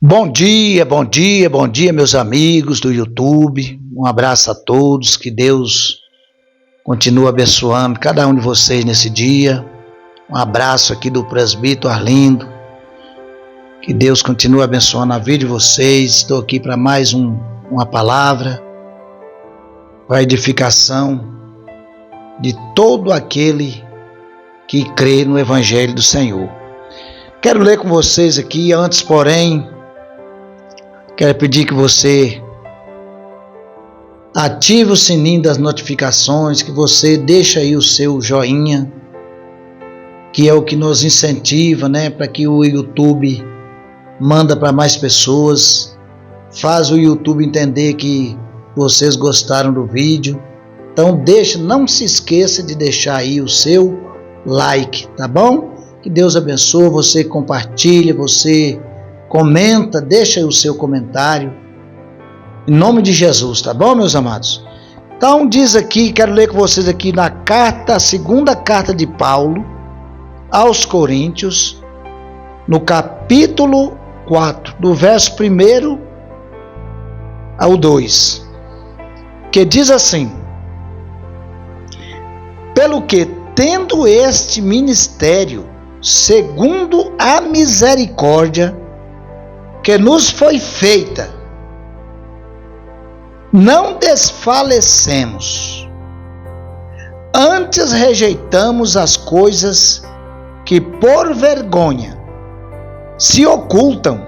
Bom dia, bom dia, bom dia, meus amigos do YouTube. Um abraço a todos, que Deus continue abençoando cada um de vocês nesse dia. Um abraço aqui do presbítero Arlindo. Que Deus continue abençoando a vida de vocês. Estou aqui para mais uma palavra, para a edificação de todo aquele que crê no Evangelho do Senhor. Quero ler com vocês aqui, antes, porém, quero pedir que você ative o sininho das notificações, que você deixe aí o seu joinha, que é o que nos incentiva, para que o YouTube manda para mais pessoas, faz o YouTube entender que vocês gostaram do vídeo. Então não se esqueça de deixar aí o seu like, tá bom? Que Deus abençoe, você compartilha, você comenta, deixa aí o seu comentário, em nome de Jesus, tá bom, meus amados? Então diz aqui, quero ler com vocês aqui na segunda carta de Paulo aos Coríntios, no capítulo 4, do verso 1 ao 2, que diz assim: pelo que, tendo este ministério, segundo a misericórdia que nos foi feita, não desfalecemos, antes rejeitamos as coisas que por vergonha se ocultam,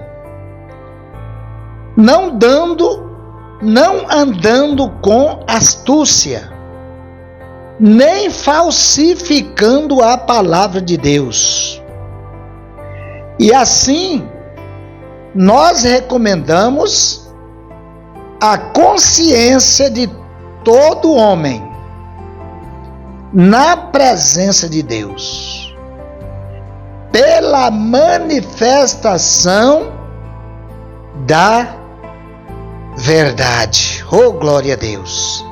não andando com astúcia, nem falsificando a palavra de Deus. E assim nós recomendamos a consciência de todo homem na presença de Deus, pela manifestação da verdade. Oh, glória a Deus!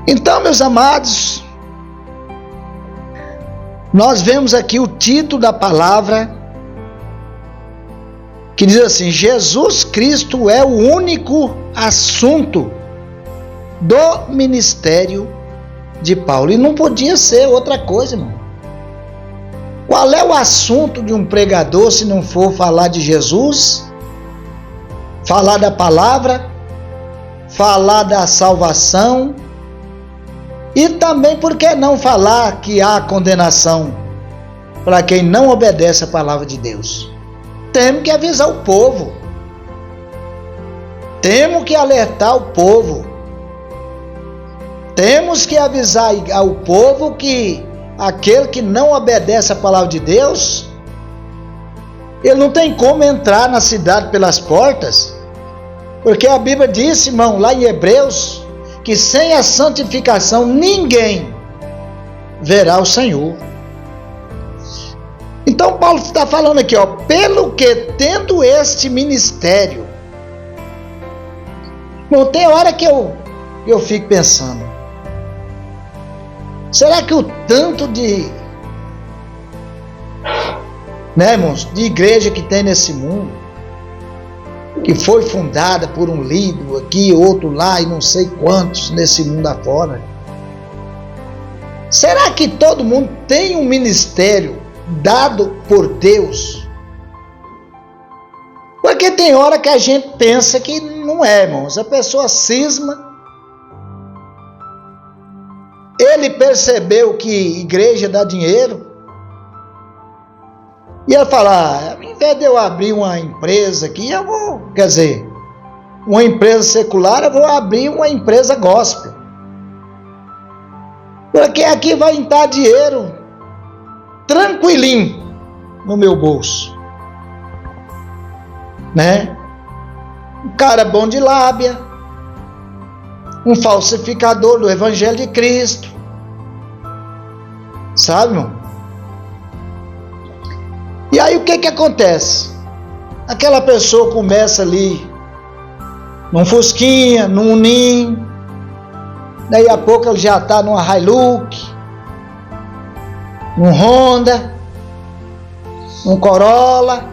Então, meus amados, nós vemos aqui o título da palavra, que diz assim: Jesus Cristo é o único assunto do ministério de Paulo. E não podia ser outra coisa, irmão. Qual é o assunto de um pregador se não for falar de Jesus, falar da palavra, falar da salvação, e também, por que não falar que há condenação para quem não obedece a palavra de Deus? Temos que avisar o povo, temos que alertar o povo, temos que avisar ao povo que aquele que não obedece a palavra de Deus, ele não tem como entrar na cidade pelas portas, porque a Bíblia diz, irmão, lá em Hebreus, que sem a santificação ninguém verá o Senhor. Então Paulo está falando aqui, pelo que, tendo este ministério. Bom, tem hora que eu fico pensando, será que o tanto de, irmãos, de igreja que tem nesse mundo, que foi fundada por um líder aqui, outro lá, e não sei quantos nesse mundo afora, será que todo mundo tem um ministério dado por Deus? Porque tem hora que a gente pensa que não é, irmãos. A pessoa cisma, ele percebeu que igreja dá dinheiro, e ele fala, ao invés de eu abrir uma empresa aqui, eu vou, uma empresa secular, eu vou abrir uma empresa gospel, porque aqui vai entrar dinheiro tranquilinho no meu bolso, Um cara bom de lábia, um falsificador do Evangelho de Cristo, sabe, irmão? E aí o que acontece? Aquela pessoa começa ali num Fusquinha, num Unim, daí a pouco ele já está numa Hilux, num Honda, num Corolla,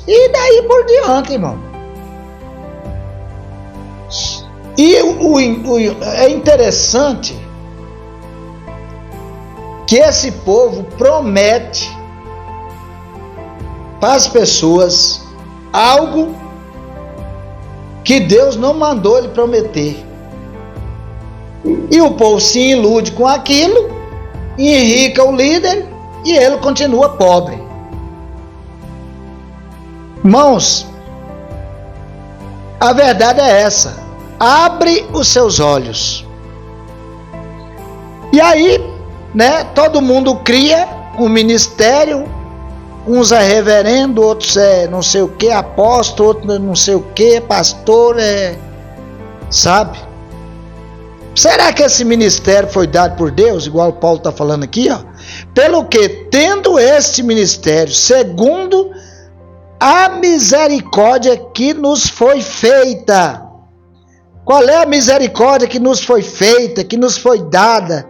E daí por diante, irmão. E é interessante que esse povo promete para as pessoas algo que Deus não mandou ele prometer. E o povo se ilude com aquilo, enrica o líder e ele continua pobre. Irmãos, a verdade é essa: abre os seus olhos. E aí, todo mundo cria um ministério, uns é reverendo, outros é não sei o que, apóstolo, outros não sei o que, pastor, sabe? Será que esse ministério foi dado por Deus, igual o Paulo está falando aqui, ó? Pelo que, tendo este ministério, segundo a misericórdia que nos foi feita. Qual é a misericórdia que nos foi feita, que nos foi dada?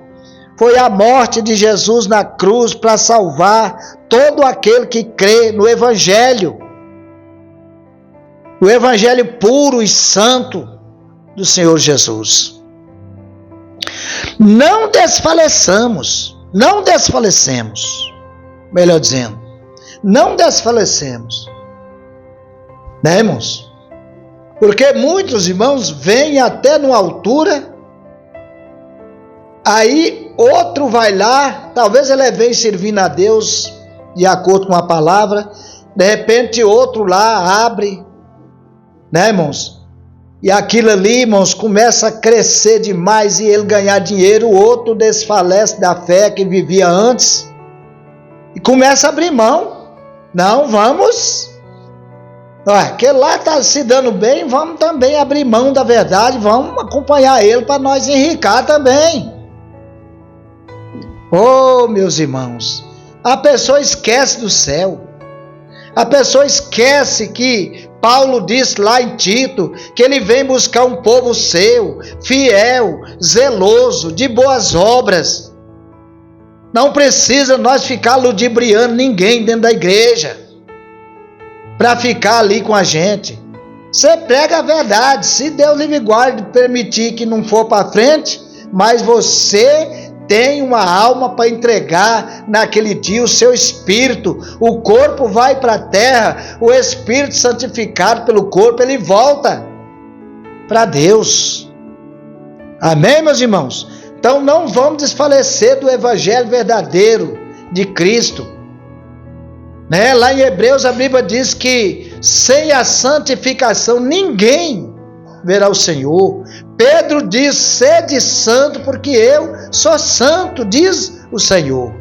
Foi a morte de Jesus na cruz para salvar todo aquele que crê no Evangelho. O Evangelho puro e santo do Senhor Jesus. Não desfalecemos, melhor dizendo, não desfalecemos, irmãos? Porque muitos irmãos vêm até numa altura, aí outro vai lá, talvez ele venha servindo a Deus de acordo com a palavra, de repente outro lá abre, irmãos? E aquilo ali, irmãos, começa a crescer demais e ele ganhar dinheiro, o outro desfalece da fé que vivia antes e começa a abrir mão. Não, vamos, aquele lá está se dando bem, vamos também abrir mão da verdade, vamos acompanhar ele para nós enricar também. Oh, meus irmãos, a pessoa esquece do céu, a pessoa esquece que Paulo disse lá em Tito, que ele vem buscar um povo seu, fiel, zeloso, de boas obras. Não precisa nós ficar ludibriando ninguém dentro da igreja, para ficar ali com a gente. Você prega a verdade, se Deus lhe guarde permitir que não for para frente, mas você tem uma alma para entregar naquele dia, o seu espírito. O corpo vai para a terra, o espírito santificado pelo corpo, ele volta para Deus. Amém, meus irmãos? Então não vamos desfalecer do evangelho verdadeiro de Cristo. Lá em Hebreus a Bíblia diz que sem a santificação ninguém verá o Senhor. Pedro diz: sede santo, porque eu sou santo, diz o Senhor.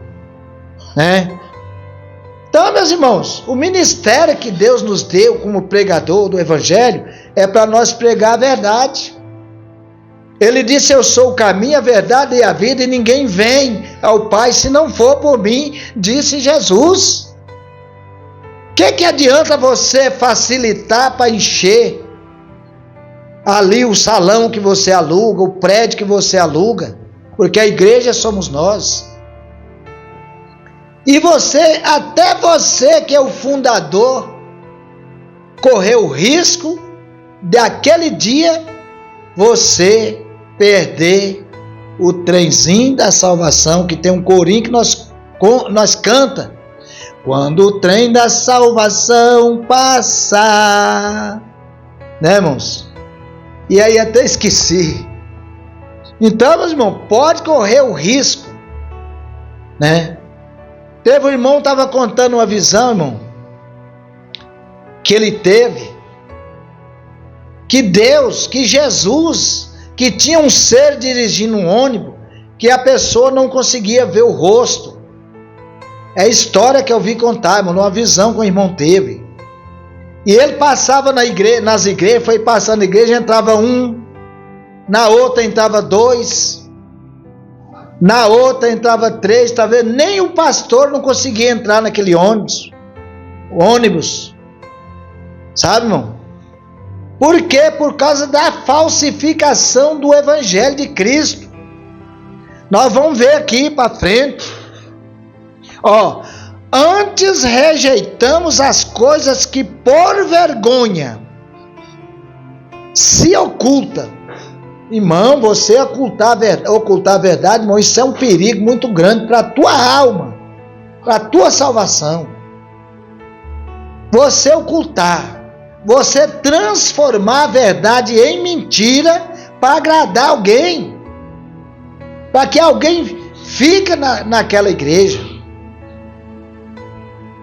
Então, meus irmãos, o ministério que Deus nos deu como pregador do Evangelho é para nós pregar a verdade. Ele disse: eu sou o caminho, a verdade e a vida, e ninguém vem ao Pai se não for por mim, disse Jesus. O que adianta você facilitar para encher ali o salão que você aluga, o prédio que você aluga, porque a igreja somos nós. E até você que é o fundador, correu o risco daquele dia você perder o trenzinho da salvação, que tem um corinho que nós canta: quando o trem da salvação passar, irmãos? E aí até esqueci. Então, meus irmãos, pode correr o risco, Teve um irmão que estava contando uma visão, irmão, que ele teve, que Deus, que Jesus, que tinha um ser dirigindo um ônibus, que a pessoa não conseguia ver o rosto. É a história que eu vi contar, irmão, numa visão que o irmão teve. E ele passava nas igrejas, foi passando na igreja, entrava um, na outra entrava dois, na outra entrava três, tá vendo? Nem o pastor não conseguia entrar naquele ônibus. Sabe, irmão? Por quê? Por causa da falsificação do Evangelho de Cristo. Nós vamos ver aqui para frente. Antes rejeitamos as coisas que por vergonha se oculta. Irmão, você ocultar a verdade, irmão, isso é um perigo muito grande para a tua alma, para a tua salvação. Você ocultar, você transformar a verdade em mentira para agradar alguém, para que alguém fique naquela igreja.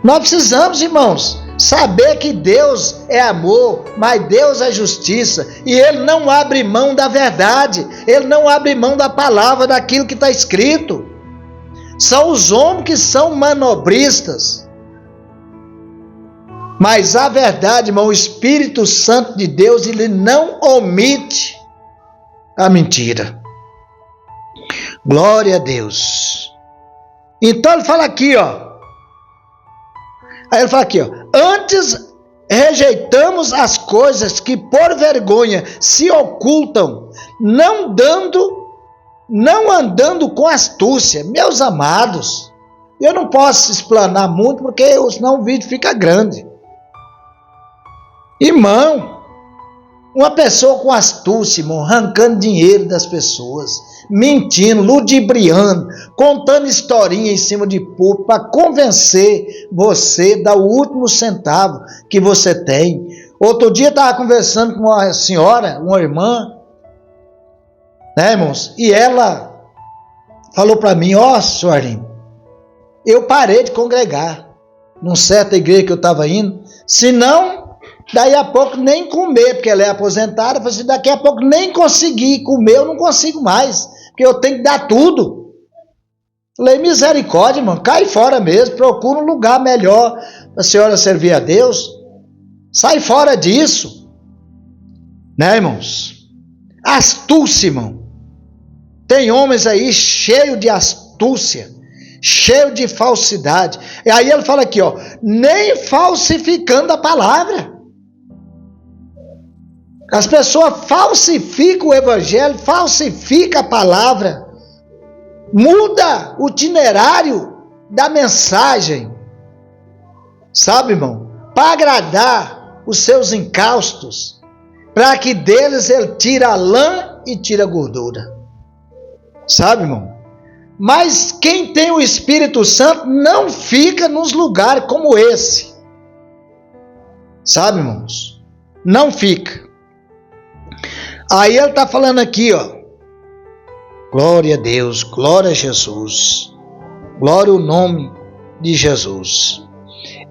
Nós precisamos, irmãos, saber que Deus é amor, mas Deus é justiça, e Ele não abre mão da verdade, Ele não abre mão da palavra, daquilo que está escrito. São os homens que são manobristas, mas a verdade, irmão, o Espírito Santo de Deus, ele não omite a mentira. Glória a Deus. Então ele fala aqui, ó. Aí ele fala aqui, ó. Antes rejeitamos as coisas que por vergonha se ocultam, não andando com astúcia. Meus amados, eu não posso explanar muito, porque senão o vídeo fica grande. Irmão, uma pessoa com astúcia, irmão, arrancando dinheiro das pessoas, mentindo, ludibriando, contando historinha em cima de público para convencer você a dar o último centavo que você tem. Outro dia eu estava conversando com uma senhora, uma irmã, né, irmãos? E ela falou para mim, ó, senhorinha, eu parei de congregar numa certa igreja que eu estava indo, senão daí a pouco nem comer, porque ela é aposentada. Eu falei assim, daqui a pouco nem conseguir comer, eu não consigo mais, porque eu tenho que dar tudo. Falei, misericórdia, irmão, cai fora mesmo, procura um lugar melhor para a senhora servir a Deus. Sai fora disso, né, irmãos? Astúcia, irmão. Tem homens aí cheios de astúcia, cheio de falsidade. E aí ele fala aqui, ó, nem falsificando a palavra. As pessoas falsificam o evangelho, falsificam a palavra, muda o itinerário da mensagem, sabe, irmão? Para agradar os seus encaustos, para que deles ele tire a lã e tire a gordura, sabe, irmão? Mas quem tem o Espírito Santo não fica nos lugares como esse, sabe, irmãos? Não fica. Aí ele está falando aqui, ó, glória a Deus, glória a Jesus, glória ao nome de Jesus.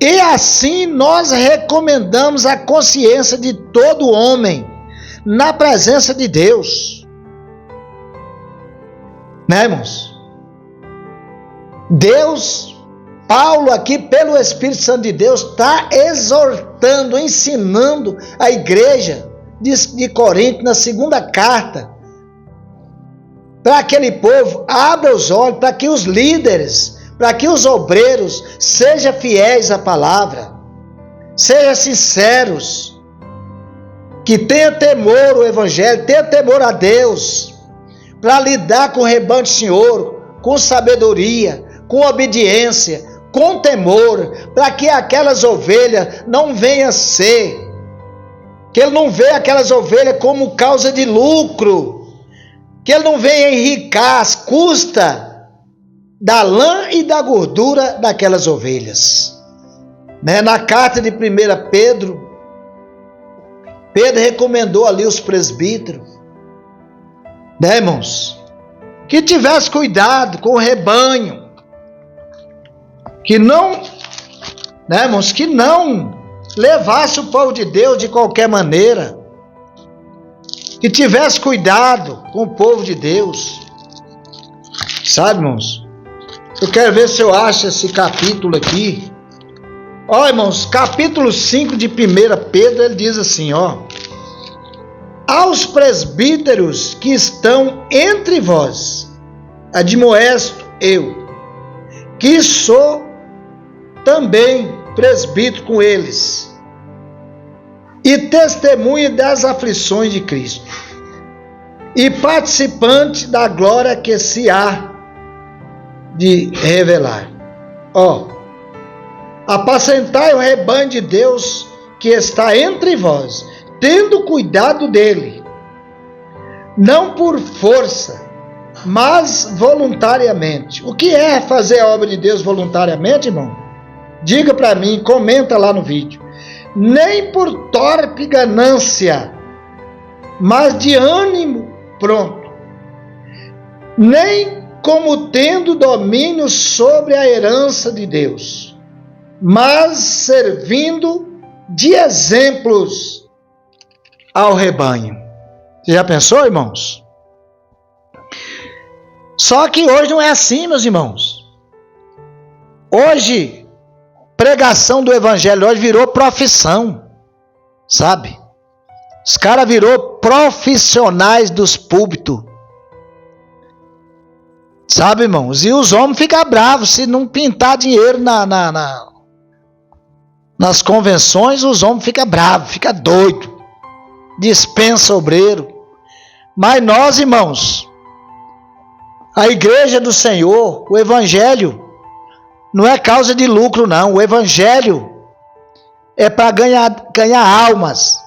E assim nós recomendamos a consciência de todo homem na presença de Deus, né, irmãos? Deus, Paulo aqui pelo Espírito Santo de Deus está exortando, ensinando a igreja de Corinto, na segunda carta, para aquele povo, abra os olhos, para que os líderes, para que os obreiros sejam fiéis à palavra, sejam sinceros, que tenha temor ao evangelho, tenha temor a Deus, para lidar com o rebanho do Senhor, com sabedoria, com obediência, com temor, para que aquelas ovelhas não venham a ser, que ele não vê aquelas ovelhas como causa de lucro, que ele não venha enricar às custas da lã e da gordura daquelas ovelhas, né? Na carta de 1 Pedro, Pedro recomendou ali os presbíteros, né, irmãos, que tivesse cuidado com o rebanho, que não, né, irmãos, que não levasse o povo de Deus de qualquer maneira, que tivesse cuidado com o povo de Deus, sabe, irmãos? Eu quero ver se eu acho esse capítulo aqui. Ó, irmãos, capítulo 5 de 1 Pedro, ele diz assim, ó: aos presbíteros que estão entre vós, admoesto eu, que sou também presbítero com eles, e testemunha das aflições de Cristo, e participante da glória que se há de revelar. Ó, Apacentai o rebanho de Deus que está entre vós, tendo cuidado dele, não por força, mas voluntariamente. O que é fazer a obra de Deus voluntariamente, irmão? Diga para mim, comenta lá no vídeo. Nem por torpe ganância, mas de ânimo pronto. Nem como tendo domínio sobre a herança de Deus, mas servindo de exemplos ao rebanho. Você já pensou, irmãos? Só que hoje não é assim, meus irmãos. Hoje, pregação do evangelho hoje virou profissão, sabe? Os caras virou profissionais dos púlpitos. Sabe, irmãos? E os homens ficam bravos se não pintar dinheiro nas convenções. Os homens ficam bravos, ficam doidos, dispensa obreiro. Mas nós, irmãos, a igreja do Senhor, o evangelho, não é causa de lucro, não. O evangelho é para ganhar almas.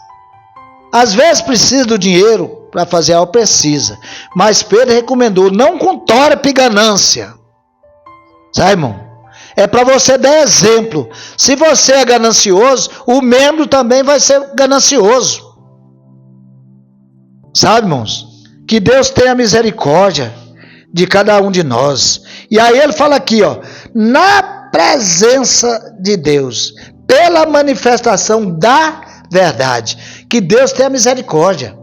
Às vezes precisa do dinheiro para fazer algo, precisa. Mas Pedro recomendou, não com torpe ganância. Sabe, irmão? É para você dar exemplo. Se você é ganancioso, o membro também vai ser ganancioso. Sabe, irmãos? Que Deus tenha misericórdia de cada um de nós. E aí ele fala aqui, ó, na presença de Deus, pela manifestação da verdade. Que Deus tenha misericórdia.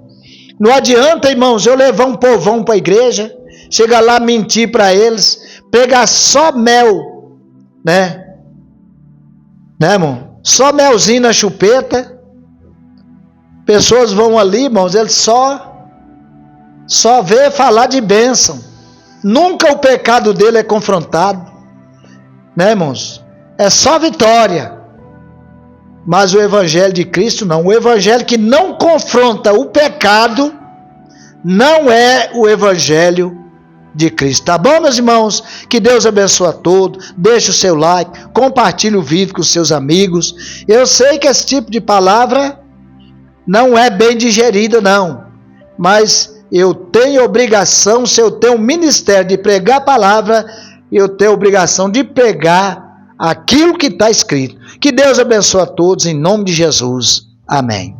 Não adianta, irmãos, eu levar um povão para a igreja, chegar lá mentir para eles, pegar só mel, né, irmão? Só melzinho na chupeta. Pessoas vão ali, irmãos, eles só vê falar de bênção. Nunca o pecado dele é confrontado, né, irmãos? É só vitória. Mas o evangelho de Cristo não. O evangelho que não confronta o pecado não é o evangelho de Cristo. Tá bom, meus irmãos? Que Deus abençoe a todos. Deixe o seu like, compartilhe o vídeo com os seus amigos. Eu sei que esse tipo de palavra não é bem digerida, não. Mas eu tenho obrigação, se eu tenho um ministério de pregar a palavra, eu tenho obrigação de pregar aquilo que está escrito. Que Deus abençoe a todos, em nome de Jesus. Amém.